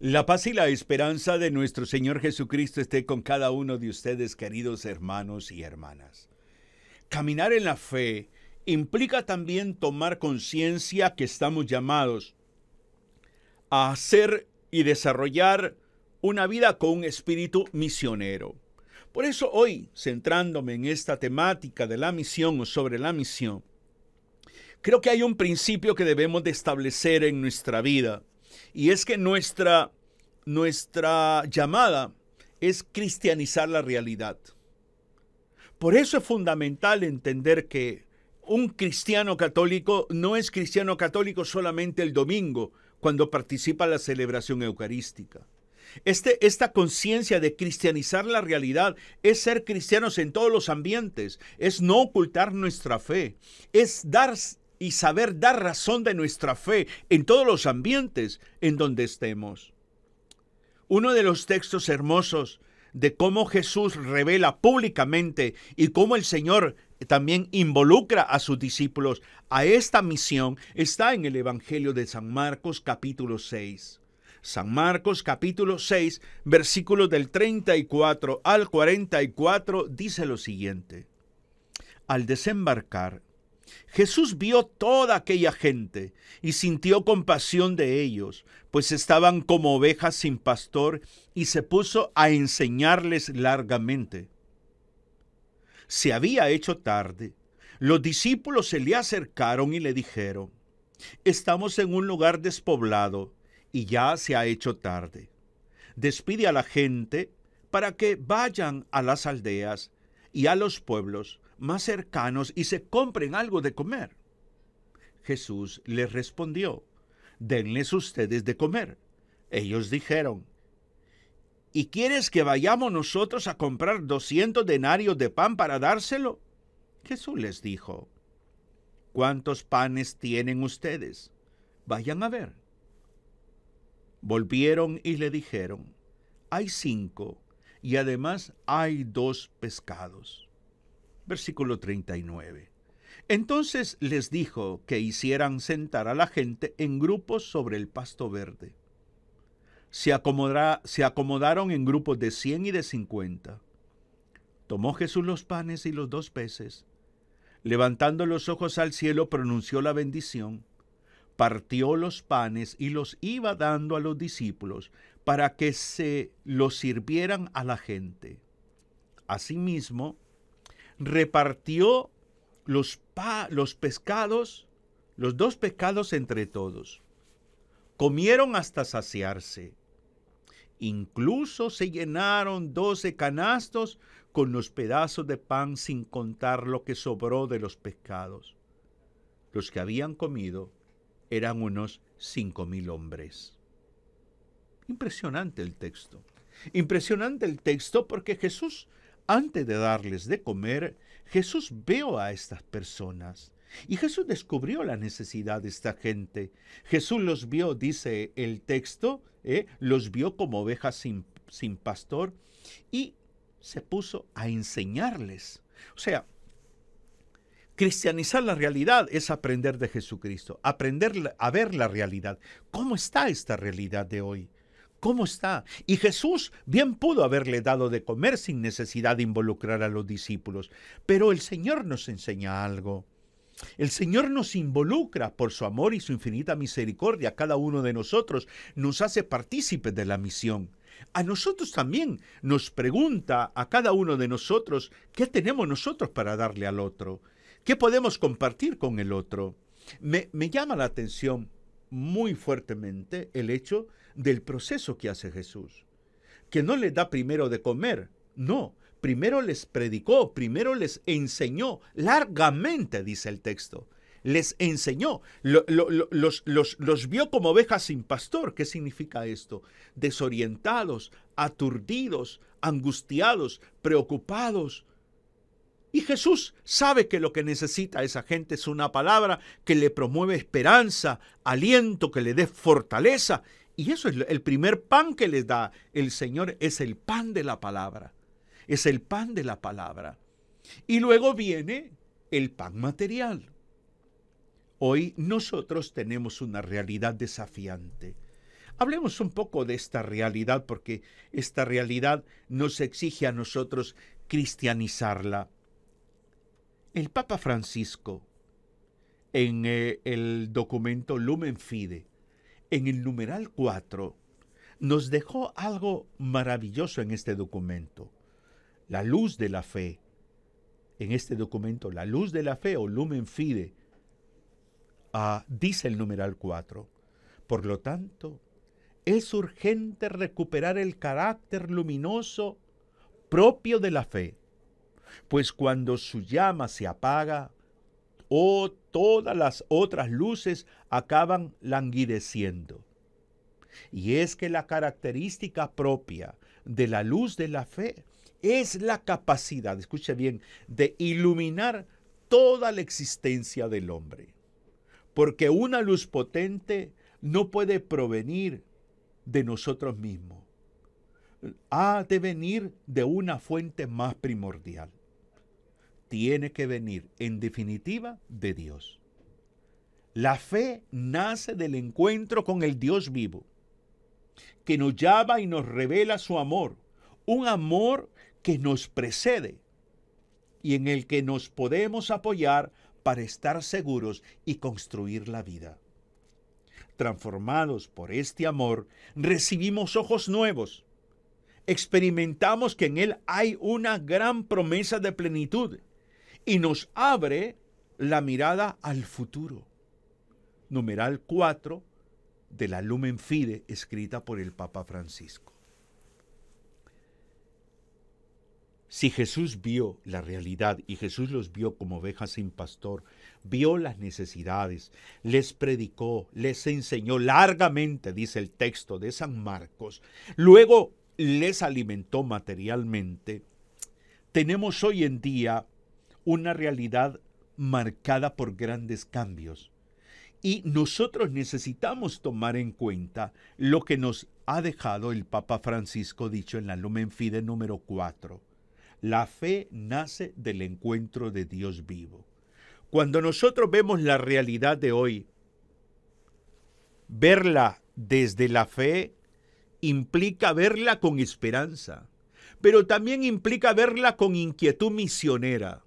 La paz y la esperanza de nuestro Señor Jesucristo esté con cada uno de ustedes, queridos hermanos y hermanas. Caminar en la fe implica también tomar conciencia que estamos llamados a hacer y desarrollar una vida con un espíritu misionero. Por eso hoy, centrándome en esta temática de la misión o sobre la misión, creo que hay un principio que debemos de establecer en nuestra vida, y es que nuestra llamada es cristianizar la realidad. Por eso es fundamental entender que un cristiano católico no es cristiano católico solamente el domingo, cuando participa en la celebración eucarística. Esta conciencia de cristianizar la realidad es ser cristianos en todos los ambientes, es no ocultar nuestra fe, es dar y saber dar razón de nuestra fe en todos los ambientes en donde estemos. Uno de los textos hermosos de cómo Jesús revela públicamente y cómo el Señor también involucra a sus discípulos a esta misión está en el Evangelio de San Marcos capítulo 6. San Marcos capítulo 6, versículos del 34 al 44 dice lo siguiente. Al desembarcar, Jesús vio toda aquella gente y sintió compasión de ellos, pues estaban como ovejas sin pastor, y se puso a enseñarles largamente. Se había hecho tarde. Los discípulos se le acercaron y le dijeron: «Estamos en un lugar despoblado y ya se ha hecho tarde. Despide a la gente para que vayan a las aldeas y a los pueblos más cercanos y se compren algo de comer». Jesús les respondió: «Denles ustedes de comer». Ellos dijeron: «¿Y quieres que vayamos nosotros a comprar 200 denarios de pan para dárselo?». Jesús les dijo: «¿Cuántos panes tienen ustedes? Vayan a ver». Volvieron y le dijeron: «Hay 5, y además hay 2 pescados». Versículo 39. Entonces les dijo que hicieran sentar a la gente en grupos sobre el pasto verde. Se acomodaron en grupos de 100 y de 50. Tomó Jesús los panes y los 2 peces. Levantando los ojos al cielo, pronunció la bendición. Partió los panes y los iba dando a los discípulos para que se los sirvieran a la gente. Asimismo, repartió los pescados, los 2 pescados entre todos. Comieron hasta saciarse. Incluso se llenaron 12 canastos con los pedazos de pan, sin contar lo que sobró de los pescados. Los que habían comido eran unos 5,000 hombres. Impresionante el texto. Impresionante el texto porque Jesús, antes de darles de comer, Jesús vio a estas personas y Jesús descubrió la necesidad de esta gente. Jesús los vio, dice el texto, los vio como ovejas sin pastor y se puso a enseñarles. O sea, cristianizar la realidad es aprender de Jesucristo, aprender a ver la realidad. ¿Cómo está esta realidad de hoy? ¿Cómo está? Y Jesús bien pudo haberle dado de comer sin necesidad de involucrar a los discípulos. Pero el Señor nos enseña algo. El Señor nos involucra por su amor y su infinita misericordia. A cada uno de nosotros nos hace partícipes de la misión. A nosotros también nos pregunta a cada uno de nosotros qué tenemos nosotros para darle al otro. ¿Qué podemos compartir con el otro? Me llama la atención muy fuertemente el hecho del proceso que hace Jesús, que no les da primero de comer, no, primero les predicó, primero les enseñó, largamente dice el texto, les enseñó, los vio como ovejas sin pastor. ¿Qué significa esto? Desorientados, aturdidos, angustiados, preocupados. Y Jesús sabe que lo que necesita esa gente es una palabra que le promueve esperanza, aliento, que le dé fortaleza. Y eso es el primer pan que les da el Señor, es el pan de la palabra. Es el pan de la palabra. Y luego viene el pan material. Hoy nosotros tenemos una realidad desafiante. Hablemos un poco de esta realidad, porque esta realidad nos exige a nosotros cristianizarla. El Papa Francisco, en el documento Lumen Fide, en el numeral 4, nos dejó algo maravilloso en este documento. La luz de la fe. En este documento, la luz de la fe o Lumen Fide, dice el numeral 4. Por lo tanto, es urgente recuperar el carácter luminoso propio de la fe, pues cuando su llama se apaga, todas las otras luces acaban languideciendo. Y es que la característica propia de la luz de la fe es la capacidad, escuche bien, de iluminar toda la existencia del hombre. Porque una luz potente no puede provenir de nosotros mismos. Ha de venir de una fuente más primordial. Tiene que venir, en definitiva, de Dios. La fe nace del encuentro con el Dios vivo, que nos llama y nos revela su amor, un amor que nos precede y en el que nos podemos apoyar para estar seguros y construir la vida. Transformados por este amor, recibimos ojos nuevos. Experimentamos que en Él hay una gran promesa de plenitud y nos abre la mirada al futuro. Numeral 4 de la Lumen Fide, escrita por el Papa Francisco. Si Jesús vio la realidad y Jesús los vio como ovejas sin pastor, vio las necesidades, les predicó, les enseñó largamente, dice el texto de San Marcos, luego les alimentó materialmente, tenemos hoy en día una realidad marcada por grandes cambios. Y nosotros necesitamos tomar en cuenta lo que nos ha dejado el Papa Francisco dicho en la Lumen Fide número 4. La fe nace del encuentro de Dios vivo. Cuando nosotros vemos la realidad de hoy, verla desde la fe implica verla con esperanza, pero también implica verla con inquietud misionera.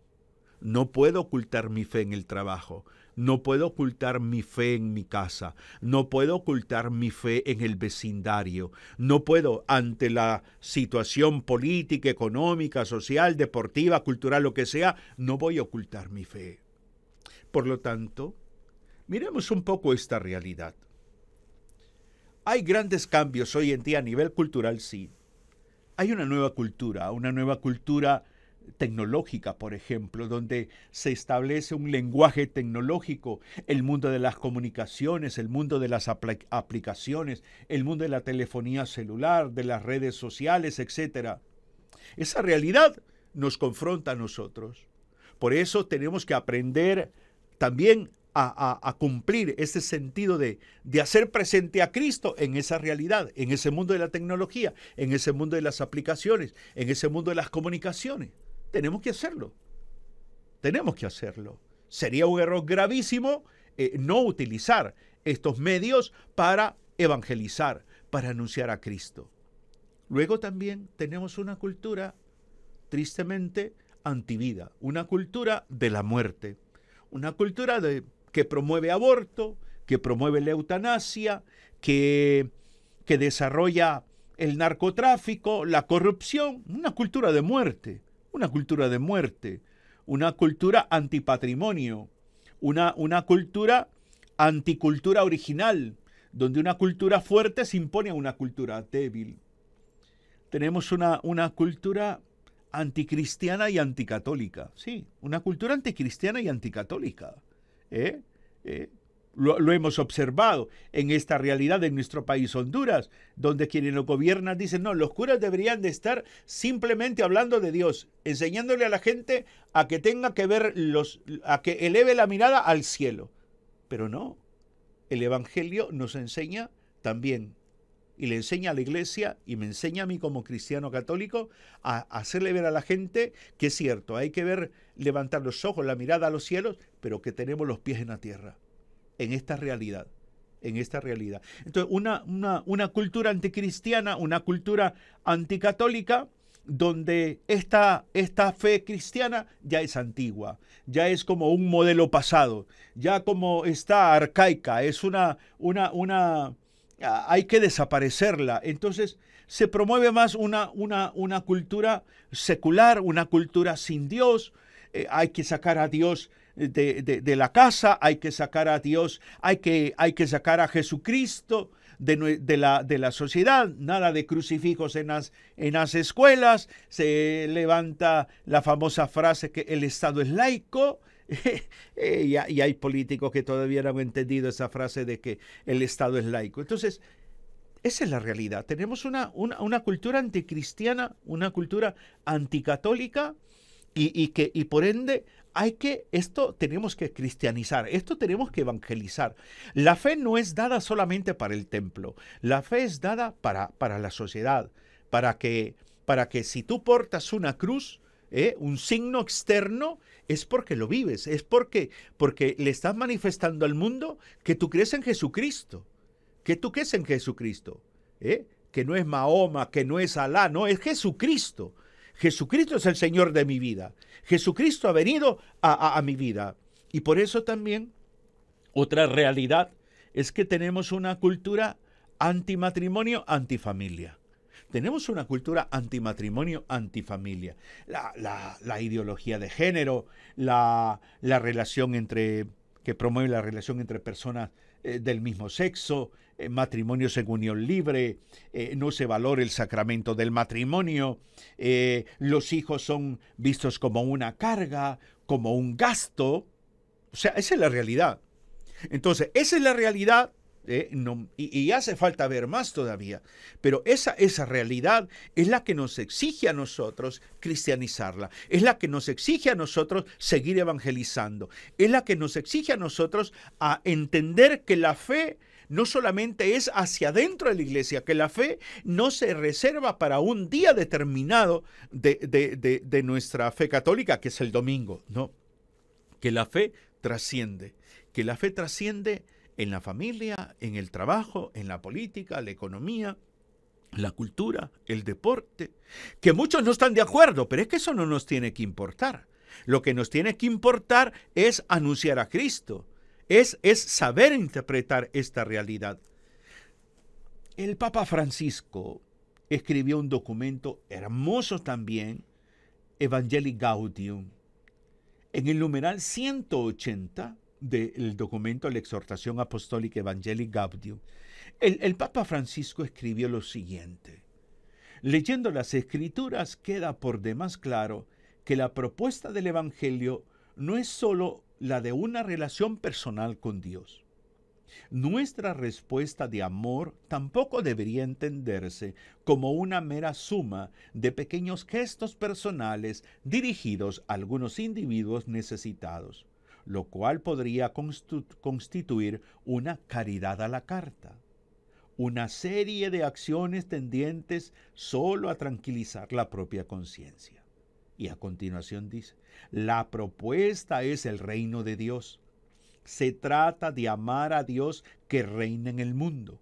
No puedo ocultar mi fe en el trabajo. No puedo ocultar mi fe en mi casa, no puedo ocultar mi fe en el vecindario, no puedo, ante la situación política, económica, social, deportiva, cultural, lo que sea, no voy a ocultar mi fe. Por lo tanto, miremos un poco esta realidad. Hay grandes cambios hoy en día a nivel cultural, sí. Hay una nueva cultura tecnológica, por ejemplo, donde se establece un lenguaje tecnológico, el mundo de las comunicaciones, el mundo de las aplicaciones, el mundo de la telefonía celular, de las redes sociales, etc. Esa realidad nos confronta a nosotros. Por eso tenemos que aprender también a cumplir ese sentido de hacer presente a Cristo en esa realidad, en ese mundo de la tecnología, en ese mundo de las aplicaciones, en ese mundo de las comunicaciones. Tenemos que hacerlo. Tenemos que hacerlo. Sería un error gravísimo no utilizar estos medios para evangelizar, para anunciar a Cristo. Luego también tenemos una cultura, tristemente, antivida, una cultura de la muerte, una cultura que promueve aborto, que promueve la eutanasia, que desarrolla el narcotráfico, la corrupción, una cultura de muerte. Una cultura de muerte, una cultura antipatrimonio, una cultura anticultura original, donde una cultura fuerte se impone a una cultura débil. Tenemos una cultura anticristiana y anticatólica, sí, una cultura anticristiana y anticatólica. Lo hemos observado en esta realidad en nuestro país, Honduras, donde quienes lo gobiernan dicen, no, los curas deberían de estar simplemente hablando de Dios, enseñándole a la gente a que tenga que ver a que eleve la mirada al cielo. Pero no, el Evangelio nos enseña también, y le enseña a la iglesia, y me enseña a mí como cristiano católico, a hacerle ver a la gente que es cierto, hay que levantar los ojos, la mirada a los cielos, pero que tenemos los pies en la tierra. En esta realidad, en esta realidad. Entonces, una cultura anticristiana, una cultura anticatólica, donde esta fe cristiana ya es antigua, ya es como un modelo pasado, ya como está arcaica, es hay que desaparecerla. Entonces se promueve más una cultura secular, una cultura sin Dios. Hay que sacar a Dios de la casa, hay que sacar a Dios, hay que sacar a Jesucristo de la sociedad, nada de crucifijos en las escuelas. Se levanta la famosa frase que el Estado es laico. Y hay políticos que todavía no han entendido esa frase de que el Estado es laico. Entonces, esa es la realidad. Tenemos una cultura anticristiana, una cultura anticatólica, y por ende esto tenemos que cristianizar, esto tenemos que evangelizar. La fe no es dada solamente para el templo, la fe es dada para la sociedad, para que si tú portas una cruz, un signo externo, es porque lo vives, es porque le estás manifestando al mundo que tú crees en Jesucristo, que tú crees en Jesucristo, que no es Mahoma, que no es Alá, no, es Jesucristo. Jesucristo es el Señor de mi vida. Jesucristo ha venido a mi vida. Y por eso también otra realidad es que tenemos una cultura antimatrimonio, antifamilia. Tenemos una cultura antimatrimonio, antifamilia. La ideología de género, la relación que promueve la relación entre personas del mismo sexo, matrimonios en unión libre, no se valora el sacramento del matrimonio, los hijos son vistos como una carga, como un gasto. O sea, esa es la realidad. Entonces, esa es la realidad. Y hace falta ver más todavía, pero esa realidad es la que nos exige a nosotros cristianizarla, es la que nos exige a nosotros seguir evangelizando, es la que nos exige a nosotros a entender que la fe no solamente es hacia adentro de la iglesia, que la fe no se reserva para un día determinado de nuestra fe católica, que es el domingo, no, que la fe trasciende, en la familia, en el trabajo, en la política, la economía, la cultura, el deporte, que muchos no están de acuerdo, pero es que eso no nos tiene que importar. Lo que nos tiene que importar es anunciar a Cristo, es saber interpretar esta realidad. El Papa Francisco escribió un documento hermoso también, Evangelii Gaudium. En el numeral 180 del documento La exhortación apostólica Evangelii Gaudium, el Papa Francisco escribió lo siguiente: leyendo las Escrituras queda por demás claro que la propuesta del Evangelio no es sólo la de una relación personal con Dios. Nuestra respuesta de amor tampoco debería entenderse como una mera suma de pequeños gestos personales dirigidos a algunos individuos necesitados, lo cual podría constituir una caridad a la carta, una serie de acciones tendientes solo a tranquilizar la propia conciencia. Y a continuación dice, la propuesta es el reino de Dios. Se trata de amar a Dios que reina en el mundo.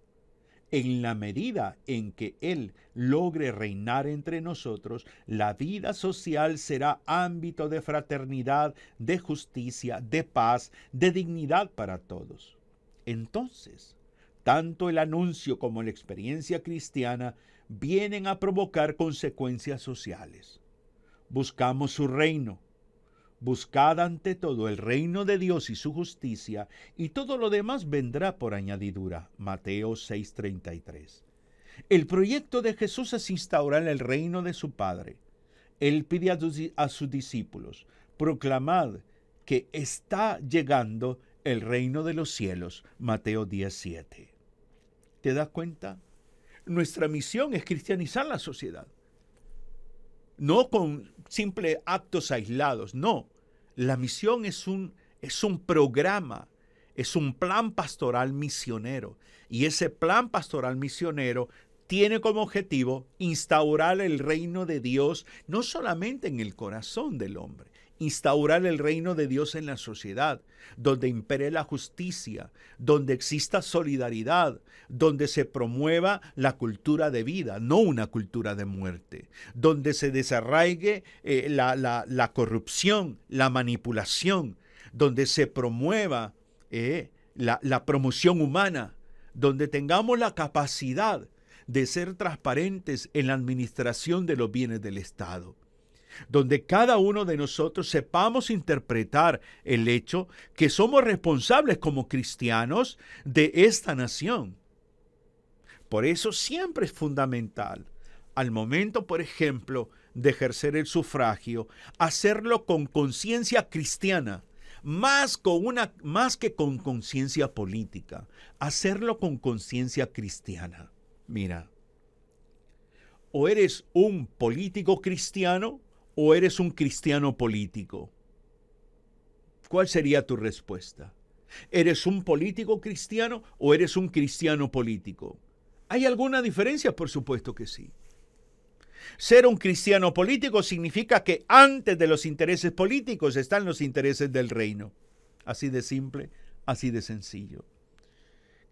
En la medida en que Él logre reinar entre nosotros, la vida social será ámbito de fraternidad, de justicia, de paz, de dignidad para todos. Entonces, tanto el anuncio como la experiencia cristiana vienen a provocar consecuencias sociales. Buscamos su reino. Buscad ante todo el reino de Dios y su justicia, y todo lo demás vendrá por añadidura. Mateo 6:33. El proyecto de Jesús es instaurar el reino de su Padre. Él pide a sus discípulos, proclamad que está llegando el reino de los cielos. Mateo 10:7. ¿Te das cuenta? Nuestra misión es cristianizar la sociedad. No con simples actos aislados, no. La misión es un programa, es un plan pastoral misionero. Y ese plan pastoral misionero tiene como objetivo instaurar el reino de Dios no solamente en el corazón del hombre, instaurar el reino de Dios en la sociedad, donde impere la justicia, donde exista solidaridad, donde se promueva la cultura de vida, no una cultura de muerte, donde se desarraigue la corrupción, la manipulación, donde se promueva la promoción humana, donde tengamos la capacidad de ser transparentes en la administración de los bienes del Estado, donde cada uno de nosotros sepamos interpretar el hecho que somos responsables como cristianos de esta nación. Por eso siempre es fundamental, al momento, por ejemplo, de ejercer el sufragio, hacerlo con conciencia cristiana, más que con conciencia política, hacerlo con conciencia cristiana. Mira, o eres un político cristiano o eres un cristiano político. ¿Cuál sería tu respuesta? ¿Eres un político cristiano o eres un cristiano político? ¿Hay alguna diferencia? Por supuesto que sí. Ser un cristiano político significa que antes de los intereses políticos están los intereses del reino. Así de simple, así de sencillo.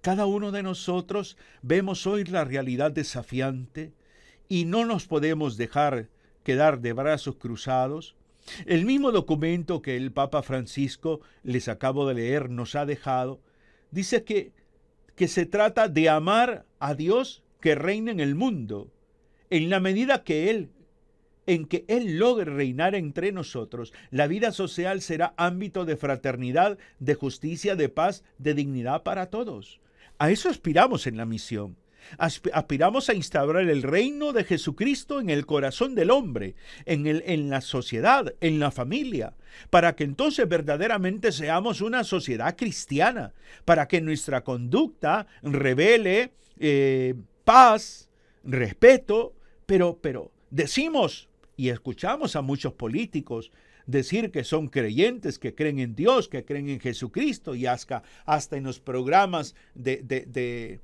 Cada uno de nosotros vemos hoy la realidad desafiante y no nos podemos dejar quedar de brazos cruzados. El mismo documento que el Papa Francisco, les acabo de leer, nos ha dejado, dice que se trata de amar a Dios que reina en el mundo. En la medida en que Él logre reinar entre nosotros, la vida social será ámbito de fraternidad, de justicia, de paz, de dignidad para todos. A eso aspiramos en la misión. Aspiramos a instaurar el reino de Jesucristo en el corazón del hombre, en la sociedad, en la familia, para que entonces verdaderamente seamos una sociedad cristiana, para que nuestra conducta revele paz, respeto, pero decimos y escuchamos a muchos políticos decir que son creyentes, que creen en Dios, que creen en Jesucristo, y hasta en los programas que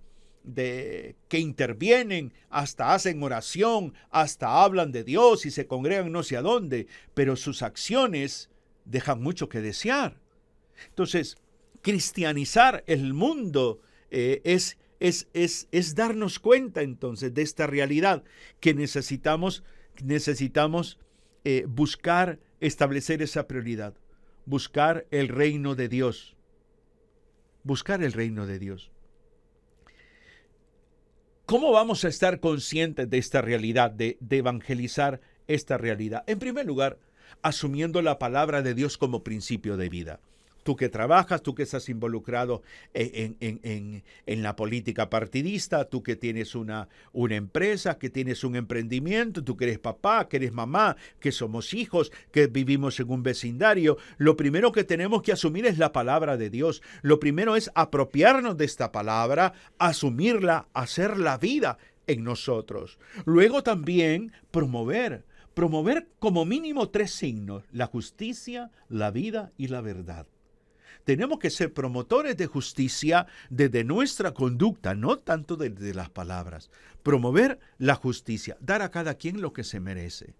intervienen, hasta hacen oración, hasta hablan de Dios y se congregan no sé a dónde, pero sus acciones dejan mucho que desear. Entonces, cristianizar el mundo es darnos cuenta entonces de esta realidad que necesitamos buscar establecer esa prioridad, buscar el reino de Dios, buscar el reino de Dios. ¿Cómo vamos a estar conscientes de esta realidad, de evangelizar esta realidad? En primer lugar, asumiendo la palabra de Dios como principio de vida. Tú que trabajas, tú que estás involucrado en la política partidista, tú que tienes una empresa, que tienes un emprendimiento, tú que eres papá, que eres mamá, que somos hijos, que vivimos en un vecindario, lo primero que tenemos que asumir es la palabra de Dios. Lo primero es apropiarnos de esta palabra, asumirla, hacerla vida en nosotros. Luego también promover como mínimo 3 signos: la justicia, la vida y la verdad. Tenemos que ser promotores de justicia desde nuestra conducta, no tanto desde las palabras. Promover la justicia, dar a cada quien lo que se merece.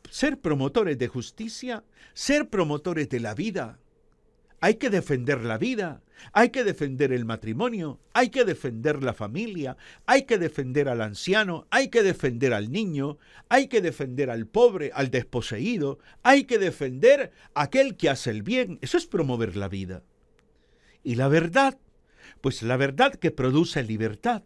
Ser promotores de justicia, ser promotores de la vida. Hay que defender la vida, hay que defender el matrimonio, hay que defender la familia, hay que defender al anciano, hay que defender al niño, hay que defender al pobre, al desposeído, hay que defender a aquel que hace el bien. Eso es promover la vida. Y la verdad, pues la verdad que produce libertad.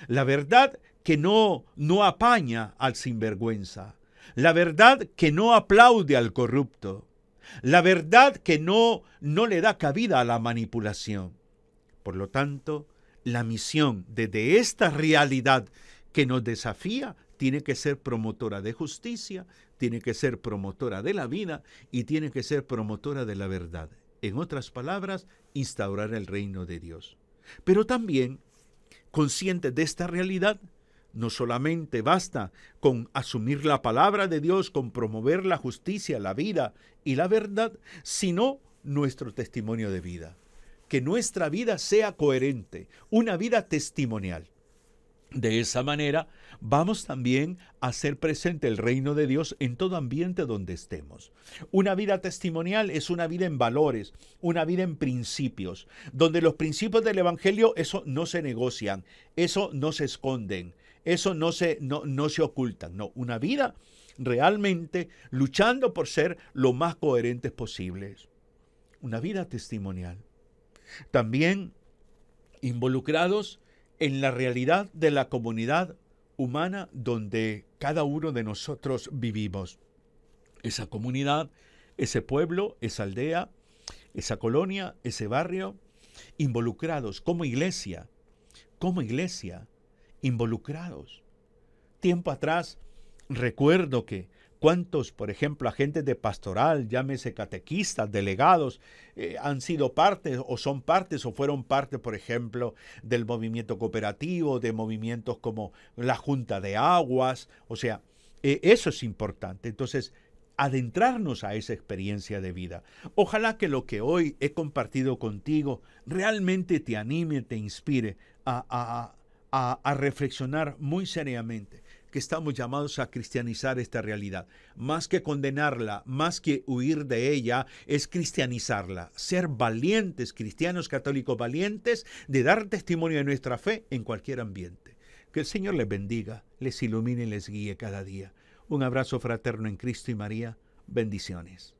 La verdad que no apaña al sinvergüenza. La verdad que no aplaude al corrupto. La verdad que no le da cabida a la manipulación. Por lo tanto, la misión desde esta realidad que nos desafía tiene que ser promotora de justicia, tiene que ser promotora de la vida y tiene que ser promotora de la verdad. En otras palabras, instaurar el reino de Dios. Pero también, conscientes de esta realidad, no solamente basta con asumir la palabra de Dios, con promover la justicia, la vida y la verdad, sino nuestro testimonio de vida. Que nuestra vida sea coherente, una vida testimonial. De esa manera, vamos también a hacer presente el reino de Dios en todo ambiente donde estemos. Una vida testimonial es una vida en valores, una vida en principios, donde los principios del Evangelio, eso no se negocian, eso no se esconden, eso no se ocultan. No, una vida realmente luchando por ser lo más coherentes posibles. Una vida testimonial. También involucrados en la realidad de la comunidad humana donde cada uno de nosotros vivimos. Esa comunidad, ese pueblo, esa aldea, esa colonia, ese barrio, involucrados como iglesia, involucrados. Tiempo atrás, recuerdo que cuántos, por ejemplo, agentes de pastoral, llámese catequistas, delegados, han sido parte o son partes o fueron parte, por ejemplo, del movimiento cooperativo, de movimientos como la Junta de Aguas. O sea, eso es importante. Entonces, adentrarnos a esa experiencia de vida. Ojalá que lo que hoy he compartido contigo realmente te anime, te inspire a reflexionar muy seriamente que estamos llamados a cristianizar esta realidad. Más que condenarla, más que huir de ella, es cristianizarla. Ser valientes, cristianos católicos valientes, de dar testimonio de nuestra fe en cualquier ambiente. Que el Señor les bendiga, les ilumine y les guíe cada día. Un abrazo fraterno en Cristo y María. Bendiciones.